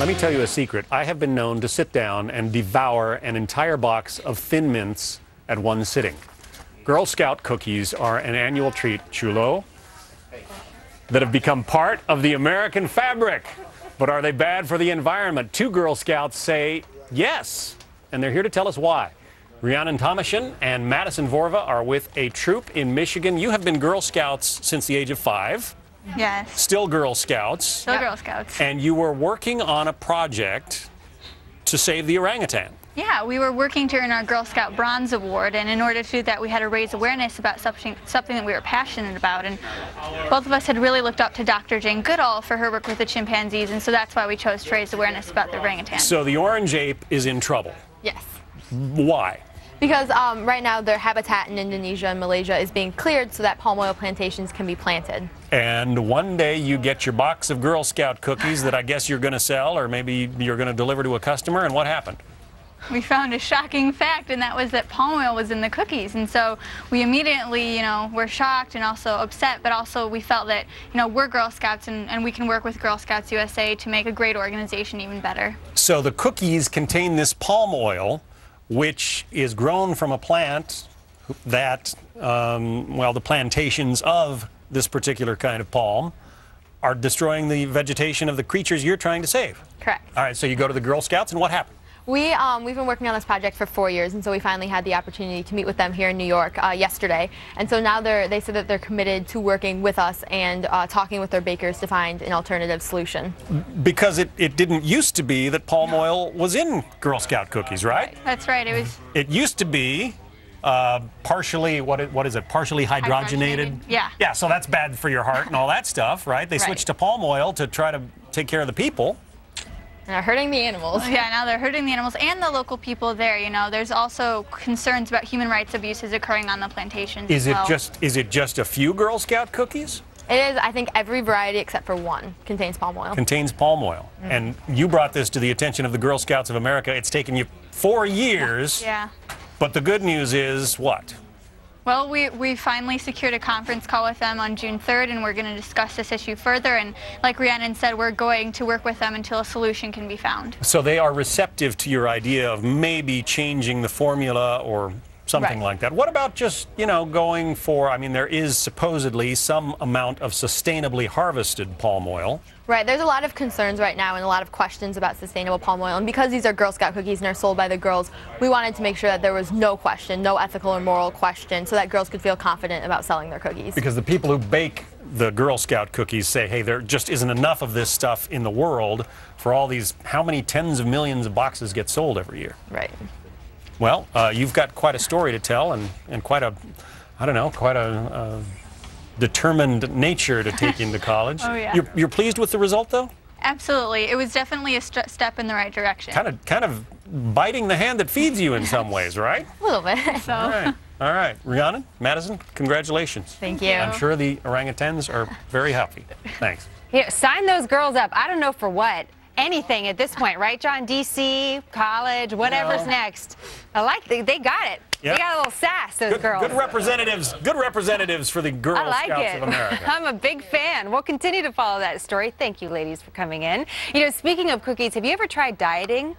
Let me tell you a secret. I have been known to sit down and devour an entire box of Thin Mints at one sitting. Girl Scout cookies are an annual treat, chulo, that have become part of the American fabric. But are they bad for the environment? Two Girl Scouts say yes, and they're here to tell us why. Rhiannon Thomashin and Madison Vorva are with a troop in Michigan. You have been Girl Scouts since the age of 5. Yes. Still Girl Scouts. Still Girl Scouts. And you were working on a project to save the orangutan. Yeah, we were working to earn our Girl Scout Bronze Award, and in order to do that, we had to raise awareness about something that we were passionate about. And both of us had really looked up to Dr. Jane Goodall for her work with the chimpanzees, and so that's why we chose to raise awareness about the orangutan. So the orange ape is in trouble. Yes. Why? Because right now their habitat in Indonesia and Malaysia is being cleared so that palm oil plantations can be planted. And one day you get your box of Girl Scout cookies that I guess you're going to sell, or maybe you're going to deliver to a customer, and what happened? We found a shocking fact, and that was that palm oil was in the cookies. And so we immediately, were shocked and also upset, but also we felt that, we're Girl Scouts and we can work with Girl Scouts USA to make a great organization even better. So the cookies contain this palm oil, which is grown from a plant that, the plantations of this particular kind of palm are destroying the vegetation of the creatures you're trying to save. Correct. All right, so you go to the Girl Scouts, and what happened? We've been working on this project for 4 years, and so we finally had the opportunity to meet with them here in New York yesterday. And so now they said that they're committed to working with us and talking with their bakers to find an alternative solution. Because it didn't used to be that palm oil was in Girl Scout cookies, right? That's right. It used to be partially, what is it, partially hydrogenated? Yeah. Yeah, so that's bad for your heart and all that stuff, right? They switched to palm oil to try to take care of the people. And they're hurting the animals. Yeah, now they're hurting the animals and the local people there. There's also concerns about human rights abuses occurring on the plantations. Is it just a few Girl Scout cookies? It is. I think every variety except for one contains palm oil. Contains palm oil. Mm-hmm. And you brought this to the attention of the Girl Scouts of America. It's taken you 4 years. Yeah. But the good news is what? Well, we finally secured a conference call with them on June 3rd, and we're going to discuss this issue further. And like Rhiannon said, we're going to work with them until a solution can be found. So they are receptive to your idea of maybe changing the formula or something like that. What about just, going for, there is supposedly some amount of sustainably harvested palm oil. Right, there's a lot of concerns right now and a lot of questions about sustainable palm oil. And because these are Girl Scout cookies and are sold by the girls, we wanted to make sure that there was no question, no ethical or moral question, so that girls could feel confident about selling their cookies. Because the people who bake the Girl Scout cookies say, hey, there just isn't enough of this stuff in the world for all these, how many tens of millions of boxes get sold every year? Right. Well, you've got quite a story to tell and quite a, quite a determined nature to take into college. Oh, yeah. You're pleased with the result, though? Absolutely. It was definitely a step in the right direction. Kind of biting the hand that feeds you in some ways, right? A little bit. So. All right. Rhiannon, Madison, congratulations. Thank you. I'm sure the orangutans are very happy. Thanks. Sign those girls up. I don't know for what. Anything at this point, right, John? DC, college, whatever's next. I like they got it. Yep. They got a little sass, those girls. Good representatives for the Girl Scouts of America. I'm a big fan. We'll continue to follow that story. Thank you, ladies, for coming in. Speaking of cookies, have you ever tried dieting?